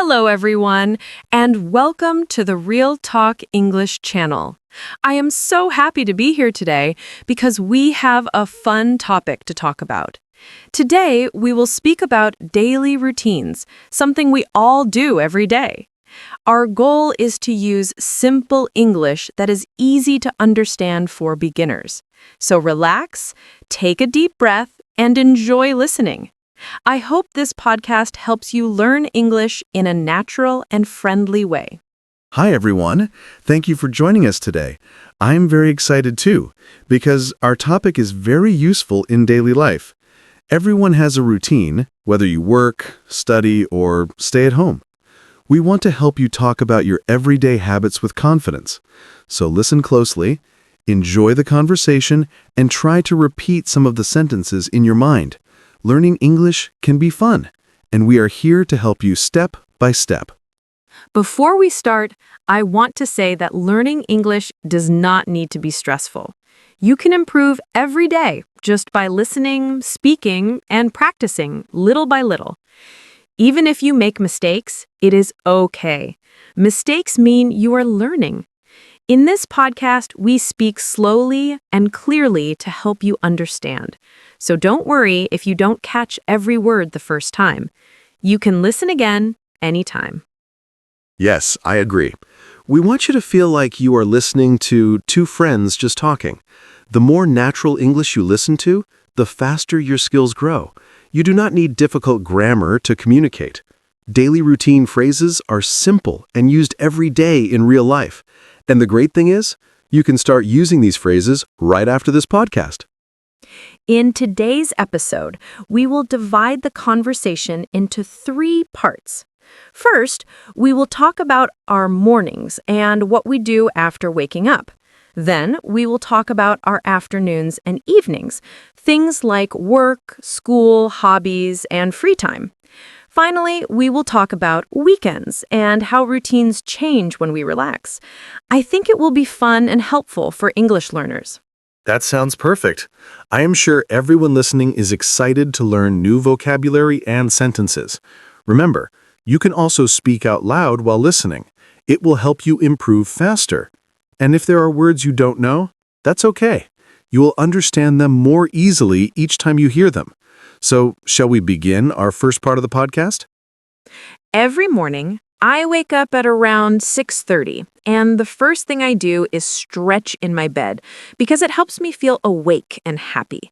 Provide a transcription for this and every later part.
Hello, everyone, and welcome to the Real Talk English channel. I am so happy to be here today because we have a fun topic to talk about. Today, we will speak about daily routines, something we all do every day. Our goal is to use simple English that is easy to understand for beginners. So relax, take a deep breath, and enjoy listening. I hope this podcast helps you learn English in a natural and friendly way. Hi, everyone. Thank you for joining us today. I'm very excited too, because our topic is very useful in daily life. Everyone has a routine, whether you work, study, or stay at home. We want to help you talk about your everyday habits with confidence. So listen closely, enjoy the conversation, and try to repeat some of the sentences in your mind. Learning English can be fun, and we are here to help you step by step. Before we start, I want to say that learning English does not need to be stressful. You can improve every day just by listening, speaking, and practicing little by little. Even if you make mistakes, it is okay. Mistakes mean you are learning. In this podcast, we speak slowly and clearly to help you understand. So don't worry if you don't catch every word the first time. You can listen again anytime. Yes, I agree. We want you to feel like you are listening to two friends just talking. The more natural English you listen to, the faster your skills grow. You do not need difficult grammar to communicate. Daily routine phrases are simple and used every day in real life. And the great thing is, you can start using these phrases right after this podcast. In today's episode, we will divide the conversation into 3 parts. First, we will talk about our mornings and what we do after waking up. Then, we will talk about our afternoons and evenings, things like work, school, hobbies, and free time. Finally, we will talk about weekends and how routines change when we relax. I think it will be fun and helpful for English learners. That sounds perfect. I am sure everyone listening is excited to learn new vocabulary and sentences. Remember, you can also speak out loud while listening. It will help you improve faster. And if there are words you don't know, that's okay. You will understand them more easily each time you hear them. So, shall we begin our first part of the podcast? Every morning, I wake up at around 6:30, and the first thing I do is stretch in my bed because it helps me feel awake and happy.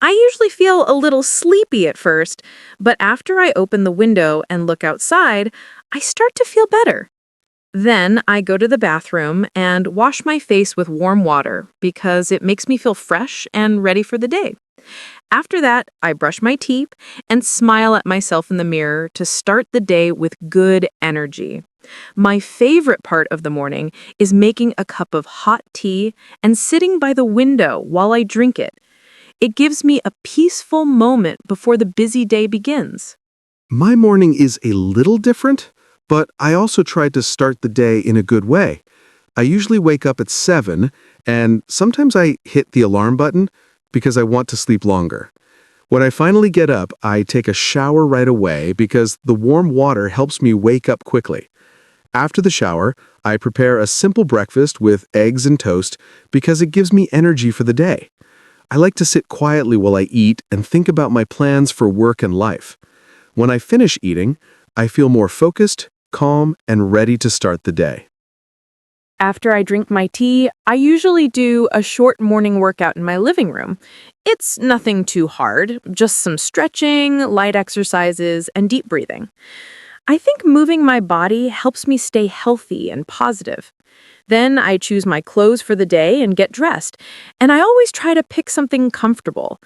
I usually feel a little sleepy at first, but after I open the window and look outside, I start to feel better. Then I go to the bathroom and wash my face with warm water because it makes me feel fresh and ready for the day. After that, I brush my teeth and smile at myself in the mirror to start the day with good energy. My favorite part of the morning is making a cup of hot tea and sitting by the window while I drink it. It gives me a peaceful moment before the busy day begins. My morning is a little different, but I also try to start the day in a good way. I usually wake up at 7, and sometimes I hit the alarm button because I want to sleep longer. When I finally get up, I take a shower right away because the warm water helps me wake up quickly. After the shower, I prepare a simple breakfast with eggs and toast because it gives me energy for the day. I like to sit quietly while I eat and think about my plans for work and life. When I finish eating, I feel more focused, calm, and ready to start the day. After I drink my tea, I usually do a short morning workout in my living room. It's nothing too hard, just some stretching, light exercises, and deep breathing. I think moving my body helps me stay healthy and positive. Then I choose my clothes for the day and get dressed, and I always try to pick something comfortable.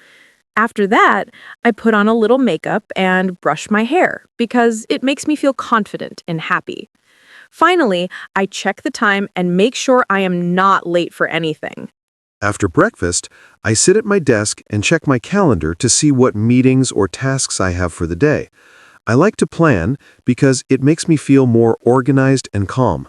After that, I put on a little makeup and brush my hair because it makes me feel confident and happy. Finally, I check the time and make sure I am not late for anything. After breakfast, I sit at my desk and check my calendar to see what meetings or tasks I have for the day. I like to plan because it makes me feel more organized and calm.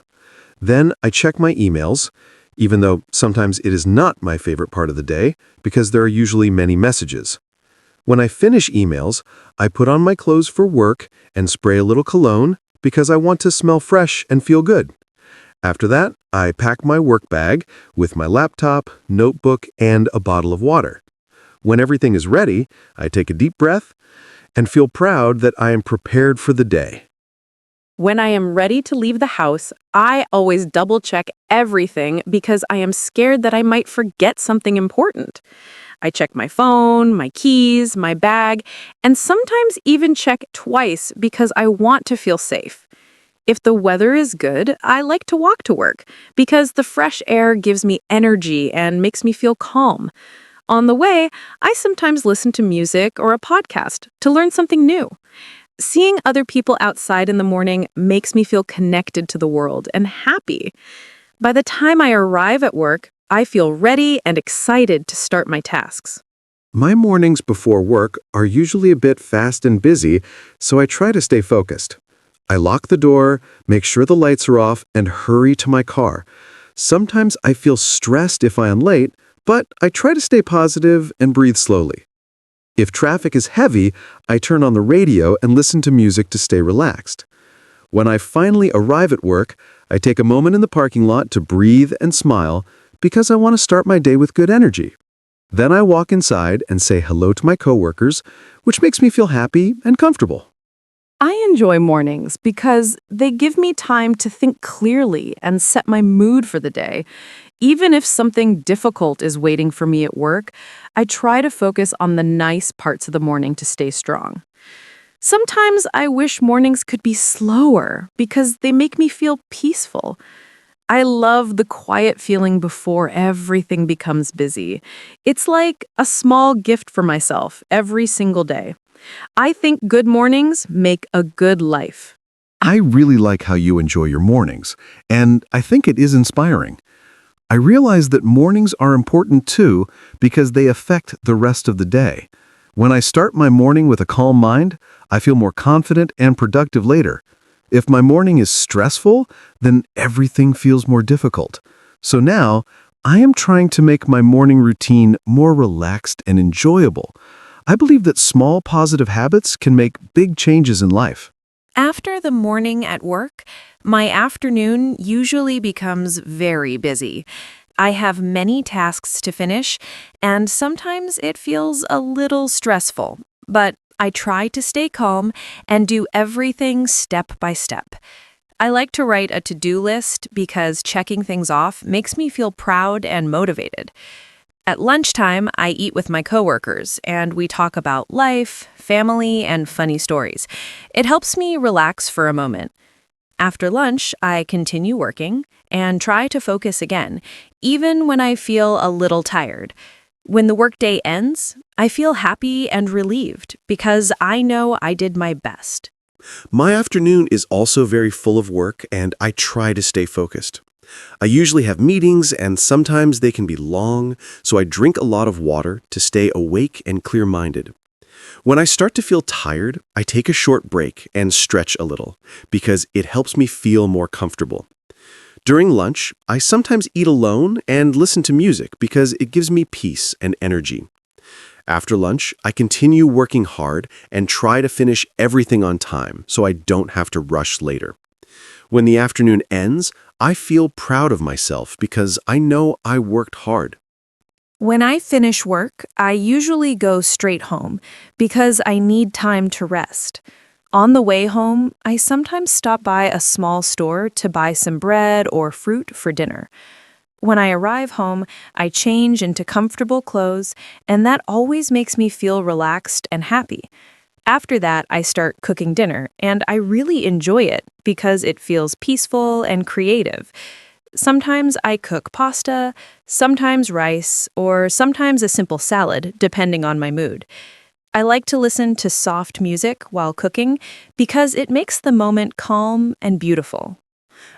Then I check my emails, even though sometimes it is not my favorite part of the day because there are usually many messages. When I finish emails, I put on my clothes for work and spray a little cologne because I want to smell fresh and feel good. After that, I pack my work bag with my laptop, notebook, and a bottle of water. When everything is ready, I take a deep breath and feel proud that I am prepared for the day. When I am ready to leave the house, I always double check everything because I am scared that I might forget something important. I check my phone, my keys, my bag, and sometimes even check twice because I want to feel safe. If the weather is good, I like to walk to work because the fresh air gives me energy and makes me feel calm. On the way, I sometimes listen to music or a podcast to learn something new. Seeing other people outside in the morning makes me feel connected to the world and happy. By the time I arrive at work, I feel ready and excited to start my tasks. My mornings before work are usually a bit fast and busy, so I try to stay focused. I lock the door, make sure the lights are off, and hurry to my car. Sometimes I feel stressed if I am late, but I try to stay positive and breathe slowly. If traffic is heavy, I turn on the radio and listen to music to stay relaxed. When I finally arrive at work, I take a moment in the parking lot to breathe and smile because I want to start my day with good energy. Then I walk inside and say hello to my coworkers, which makes me feel happy and comfortable. I enjoy mornings because they give me time to think clearly and set my mood for the day. Even if something difficult is waiting for me at work, I try to focus on the nice parts of the morning to stay strong. Sometimes I wish mornings could be slower because they make me feel peaceful. I love the quiet feeling before everything becomes busy. It's like a small gift for myself every single day. I think good mornings make a good life. I really like how you enjoy your mornings, and I think it is inspiring. I realize that mornings are important too because they affect the rest of the day. When I start my morning with a calm mind, I feel more confident and productive later. If my morning is stressful, then everything feels more difficult. So now, I am trying to make my morning routine more relaxed and enjoyable. I believe that small positive habits can make big changes in life. After the morning at work, my afternoon usually becomes very busy. I have many tasks to finish, and sometimes it feels a little stressful, but I try to stay calm and do everything step by step. I like to write a to-do list because checking things off makes me feel proud and motivated. At lunchtime, I eat with my coworkers, and we talk about life, family, and funny stories. It helps me relax for a moment. After lunch, I continue working and try to focus again, even when I feel a little tired. When the workday ends, I feel happy and relieved because I know I did my best. My afternoon is also very full of work, and I try to stay focused. I usually have meetings, and sometimes they can be long, so I drink a lot of water to stay awake and clear-minded. When I start to feel tired, I take a short break and stretch a little, because it helps me feel more comfortable. During lunch, I sometimes eat alone and listen to music because it gives me peace and energy. After lunch, I continue working hard and try to finish everything on time so I don't have to rush later. When the afternoon ends, I feel proud of myself because I know I worked hard. When I finish work, I usually go straight home because I need time to rest. On the way home, I sometimes stop by a small store to buy some bread or fruit for dinner. When I arrive home, I change into comfortable clothes, and that always makes me feel relaxed and happy. After that, I start cooking dinner, and I really enjoy it because it feels peaceful and creative. Sometimes I cook pasta, sometimes rice, or sometimes a simple salad, depending on my mood. I like to listen to soft music while cooking because it makes the moment calm and beautiful.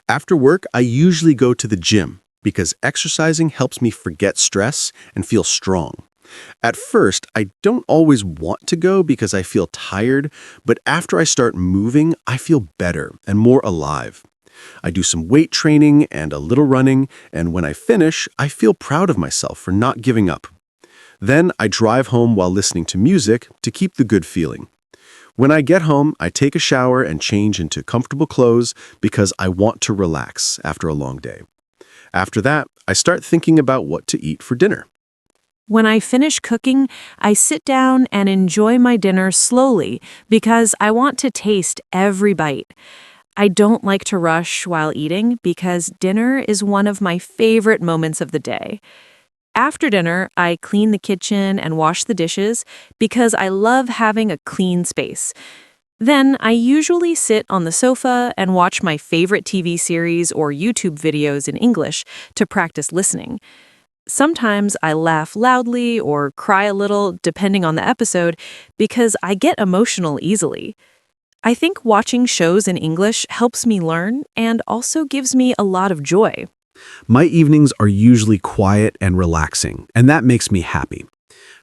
After work, I usually go to the gym because exercising helps me forget stress and feel strong. At first, I don't always want to go because I feel tired, but after I start moving, I feel better and more alive. I do some weight training and a little running, and when I finish, I feel proud of myself for not giving up. Then I drive home while listening to music to keep the good feeling. When I get home, I take a shower and change into comfortable clothes because I want to relax after a long day. After that, I start thinking about what to eat for dinner. When I finish cooking, I sit down and enjoy my dinner slowly because I want to taste every bite. I don't like to rush while eating because dinner is one of my favorite moments of the day. After dinner, I clean the kitchen and wash the dishes because I love having a clean space. Then I usually sit on the sofa and watch my favorite TV series or YouTube videos in English to practice listening. Sometimes I laugh loudly or cry a little, depending on the episode, because I get emotional easily. I think watching shows in English helps me learn and also gives me a lot of joy. My evenings are usually quiet and relaxing, and that makes me happy.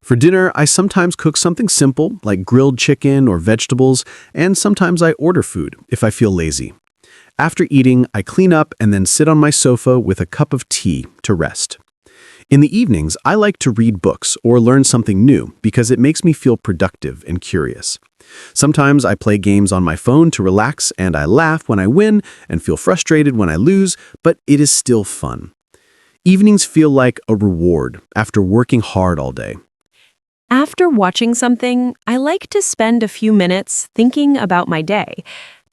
For dinner, I sometimes cook something simple, like grilled chicken or vegetables, and sometimes I order food if I feel lazy. After eating, I clean up and then sit on my sofa with a cup of tea to rest. In the evenings, I like to read books or learn something new because it makes me feel productive and curious. Sometimes I play games on my phone to relax, and I laugh when I win and feel frustrated when I lose, but it is still fun. Evenings feel like a reward after working hard all day. After watching something, I like to spend a few minutes thinking about my day.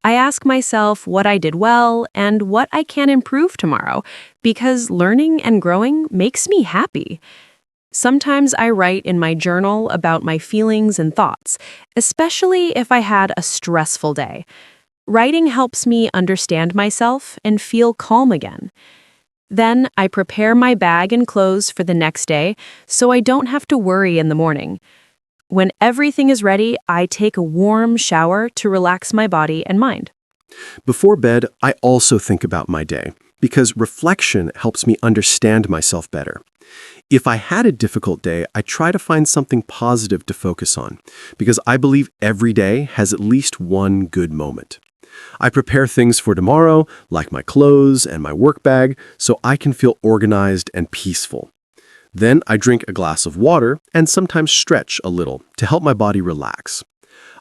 I ask myself what I did well and what I can improve tomorrow, because learning and growing makes me happy. Sometimes I write in my journal about my feelings and thoughts, especially if I had a stressful day. Writing helps me understand myself and feel calm again. Then I prepare my bag and clothes for the next day so I don't have to worry in the morning. When everything is ready, I take a warm shower to relax my body and mind. Before bed, I also think about my day because reflection helps me understand myself better. If I had a difficult day, I try to find something positive to focus on because I believe every day has at least one good moment. I prepare things for tomorrow, like my clothes and my work bag, so I can feel organized and peaceful. Then I drink a glass of water and sometimes stretch a little to help my body relax.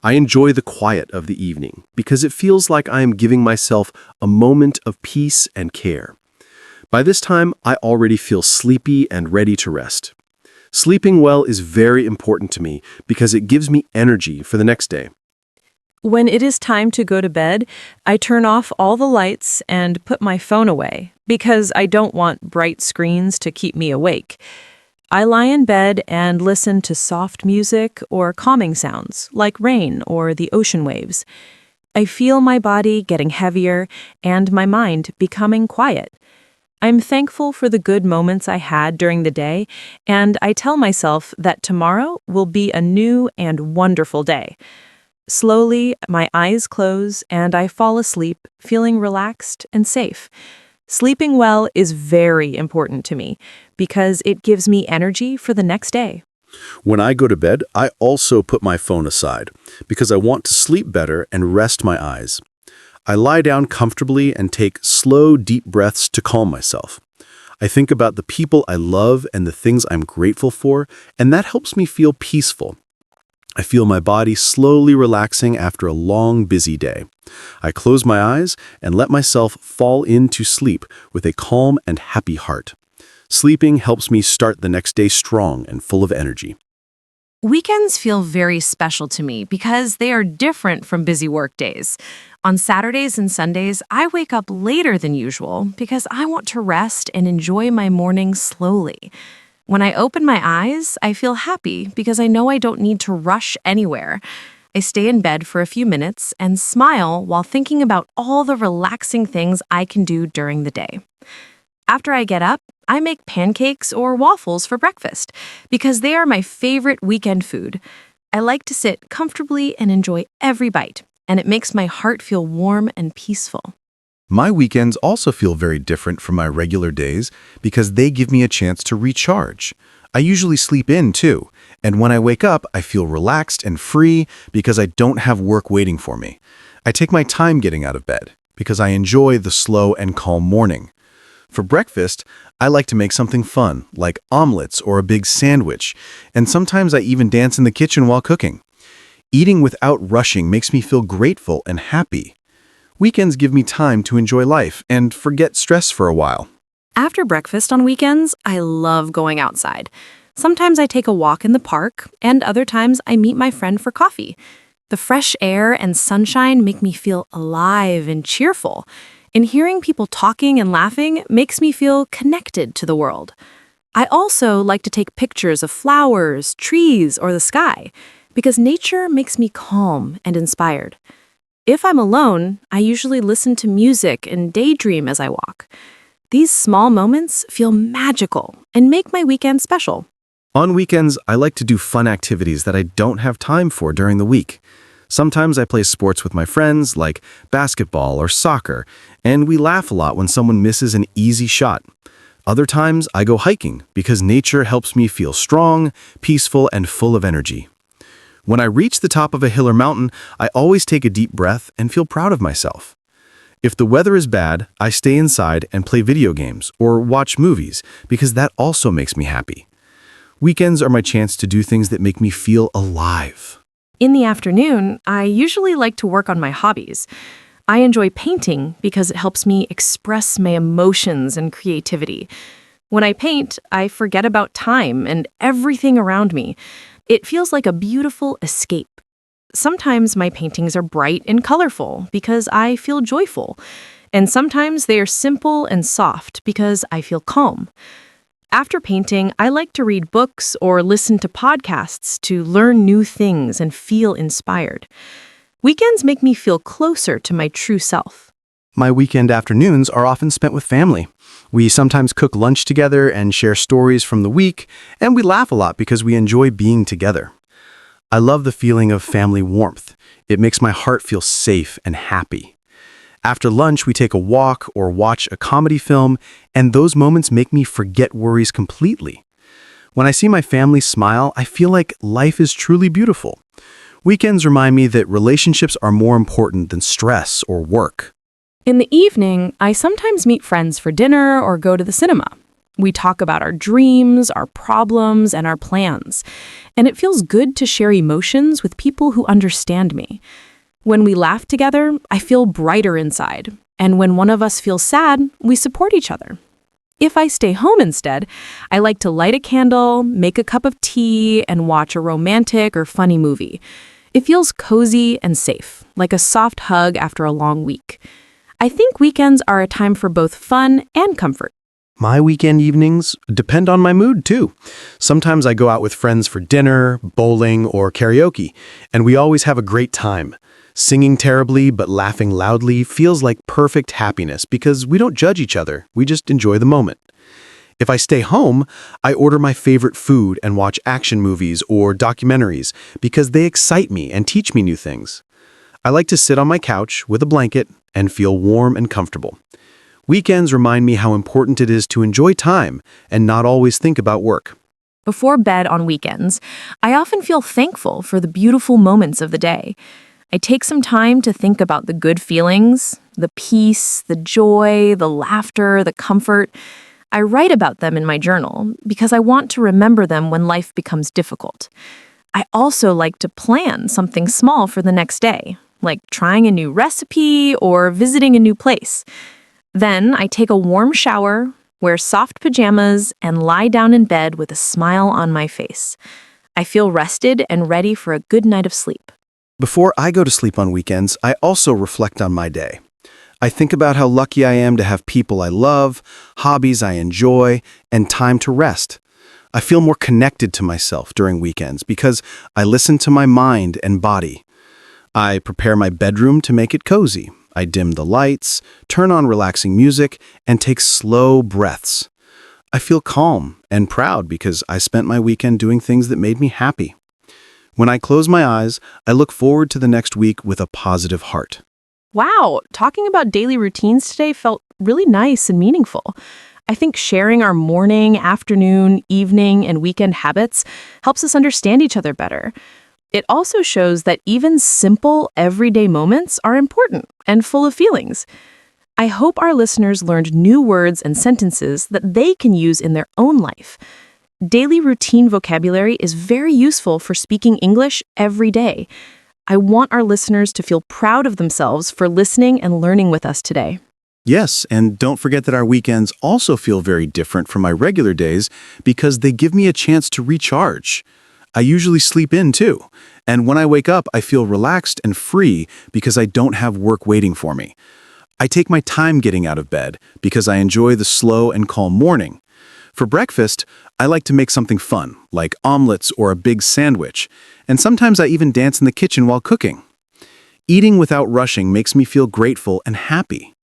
I enjoy the quiet of the evening because it feels like I am giving myself a moment of peace and care. By this time, I already feel sleepy and ready to rest. Sleeping well is very important to me because it gives me energy for the next day. When it is time to go to bed, I turn off all the lights and put my phone away because I don't want bright screens to keep me awake. I lie in bed and listen to soft music or calming sounds like rain or the ocean waves. I feel my body getting heavier and my mind becoming quiet. I'm thankful for the good moments I had during the day, and I tell myself that tomorrow will be a new and wonderful day. Slowly, my eyes close and I fall asleep, feeling relaxed and safe. Sleeping well is very important to me because it gives me energy for the next day. When I go to bed, I also put my phone aside because I want to sleep better and rest my eyes. I lie down comfortably and take slow, deep breaths to calm myself. I think about the people I love and the things I'm grateful for, and that helps me feel peaceful. I feel my body slowly relaxing after a long, busy day. I close my eyes and let myself fall into sleep with a calm and happy heart. Sleeping helps me start the next day strong and full of energy. Weekends feel very special to me because they are different from busy work days. On Saturdays and Sundays, I wake up later than usual because I want to rest and enjoy my morning slowly. When I open my eyes, I feel happy because I know I don't need to rush anywhere. I stay in bed for a few minutes and smile while thinking about all the relaxing things I can do during the day. After I get up, I make pancakes or waffles for breakfast because they are my favorite weekend food. I like to sit comfortably and enjoy every bite, and it makes my heart feel warm and peaceful. My weekends also feel very different from my regular days because they give me a chance to recharge. I usually sleep in too, and when I wake up, I feel relaxed and free because I don't have work waiting for me. I take my time getting out of bed because I enjoy the slow and calm morning. For breakfast, I like to make something fun, like omelets or a big sandwich, and sometimes I even dance in the kitchen while cooking. Eating without rushing makes me feel grateful and happy. Weekends give me time to enjoy life and forget stress for a while. After breakfast on weekends, I love going outside. Sometimes I take a walk in the park, and other times I meet my friend for coffee. The fresh air and sunshine make me feel alive and cheerful, and hearing people talking and laughing makes me feel connected to the world. I also like to take pictures of flowers, trees, or the sky, because nature makes me calm and inspired. If I'm alone, I usually listen to music and daydream as I walk. These small moments feel magical and make my weekend special. On weekends, I like to do fun activities that I don't have time for during the week. Sometimes I play sports with my friends, like basketball or soccer, and we laugh a lot when someone misses an easy shot. Other times, I go hiking because nature helps me feel strong, peaceful, and full of energy. When I reach the top of a hill or mountain, I always take a deep breath and feel proud of myself. If the weather is bad, I stay inside and play video games or watch movies because that also makes me happy. Weekends are my chance to do things that make me feel alive. In the afternoon, I usually like to work on my hobbies. I enjoy painting because it helps me express my emotions and creativity. When I paint, I forget about time and everything around me. It feels like a beautiful escape. Sometimes my paintings are bright and colorful because I feel joyful, and sometimes they are simple and soft because I feel calm. After painting, I like to read books or listen to podcasts to learn new things and feel inspired. Weekends make me feel closer to my true self. My weekend afternoons are often spent with family. We sometimes cook lunch together and share stories from the week, and we laugh a lot because we enjoy being together. I love the feeling of family warmth. It makes my heart feel safe and happy. After lunch, we take a walk or watch a comedy film, and those moments make me forget worries completely. When I see my family smile, I feel like life is truly beautiful. Weekends remind me that relationships are more important than stress or work. In the evening, I sometimes meet friends for dinner or go to the cinema. We talk about our dreams, our problems, and our plans. And it feels good to share emotions with people who understand me. When we laugh together, I feel brighter inside. And when one of us feels sad, we support each other. If I stay home instead, I like to light a candle, make a cup of tea, and watch a romantic or funny movie. It feels cozy and safe, like a soft hug after a long week. I think weekends are a time for both fun and comfort. My weekend evenings depend on my mood, too. Sometimes I go out with friends for dinner, bowling, or karaoke, and we always have a great time. Singing terribly but laughing loudly feels like perfect happiness because we don't judge each other, we just enjoy the moment. If I stay home, I order my favorite food and watch action movies or documentaries because they excite me and teach me new things. I like to sit on my couch with a blanket and feel warm and comfortable. Weekends remind me how important it is to enjoy time and not always think about work. Before bed on weekends, I often feel thankful for the beautiful moments of the day. I take some time to think about the good feelings, the peace, the joy, the laughter, the comfort. I write about them in my journal because I want to remember them when life becomes difficult. I also like to plan something small for the next day, like trying a new recipe or visiting a new place. Then I take a warm shower, wear soft pajamas, and lie down in bed with a smile on my face. I feel rested and ready for a good night of sleep. Before I go to sleep on weekends, I also reflect on my day. I think about how lucky I am to have people I love, hobbies I enjoy, and time to rest. I feel more connected to myself during weekends because I listen to my mind and body. I prepare my bedroom to make it cozy. I dim the lights, turn on relaxing music, and take slow breaths. I feel calm and proud because I spent my weekend doing things that made me happy. When I close my eyes, I look forward to the next week with a positive heart. Wow, talking about daily routines today felt really nice and meaningful. I think sharing our morning, afternoon, evening, and weekend habits helps us understand each other better. It also shows that even simple, everyday moments are important and full of feelings. I hope our listeners learned new words and sentences that they can use in their own life. Daily routine vocabulary is very useful for speaking English every day. I want our listeners to feel proud of themselves for listening and learning with us today. Yes, and don't forget that our weekends also feel very different from my regular days because they give me a chance to recharge. I usually sleep in too, and when I wake up, I feel relaxed and free because I don't have work waiting for me. I take my time getting out of bed because I enjoy the slow and calm morning. For breakfast, I like to make something fun, like omelets or a big sandwich, and sometimes I even dance in the kitchen while cooking. Eating without rushing makes me feel grateful and happy.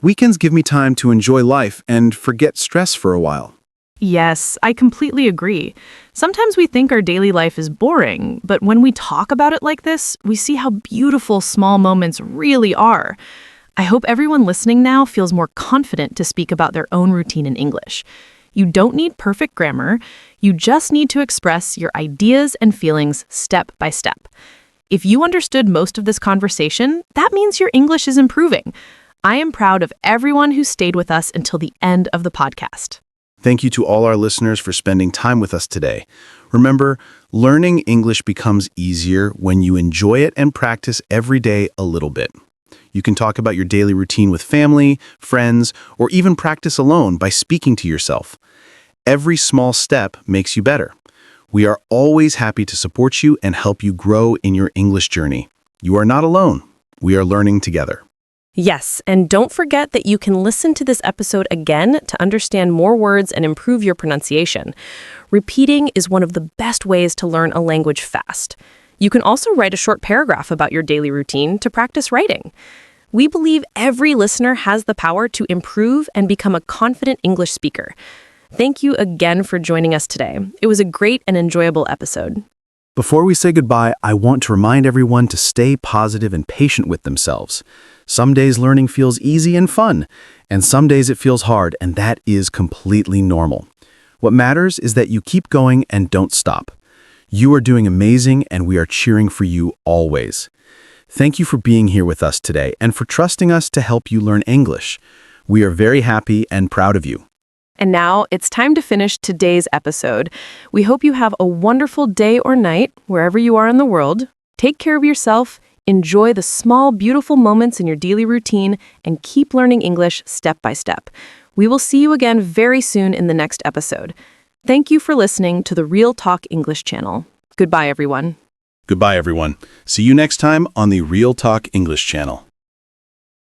Weekends give me time to enjoy life and forget stress for a while. Yes, I completely agree. Sometimes we think our daily life is boring, but when we talk about it like this, we see how beautiful small moments really are. I hope everyone listening now feels more confident to speak about their own routine in English. You don't need perfect grammar. You just need to express your ideas and feelings step by step. If you understood most of this conversation, that means your English is improving. I am proud of everyone who stayed with us until the end of the podcast. Thank you to all our listeners for spending time with us today. Remember, learning English becomes easier when you enjoy it and practice every day a little bit. You can talk about your daily routine with family, friends, or even practice alone by speaking to yourself. Every small step makes you better. We are always happy to support you and help you grow in your English journey. You are not alone. We are learning together. Yes, and don't forget that you can listen to this episode again to understand more words and improve your pronunciation. Repeating is one of the best ways to learn a language fast. You can also write a short paragraph about your daily routine to practice writing. We believe every listener has the power to improve and become a confident English speaker. Thank you again for joining us today. It was a great and enjoyable episode. Before we say goodbye, I want to remind everyone to stay positive and patient with themselves. Some days learning feels easy and fun, and some days it feels hard, and that is completely normal. What matters is that you keep going and don't stop. You are doing amazing, and we are cheering for you always. Thank you for being here with us today and for trusting us to help you learn English. We are very happy and proud of you. And now it's time to finish today's episode. We hope you have a wonderful day or night wherever you are in the world. Take care of yourself, enjoy the small, beautiful moments in your daily routine, and keep learning English step by step. We will see you again very soon in the next episode. Thank you for listening to the Real Talk English channel. Goodbye, everyone. Goodbye, everyone. See you next time on the Real Talk English channel.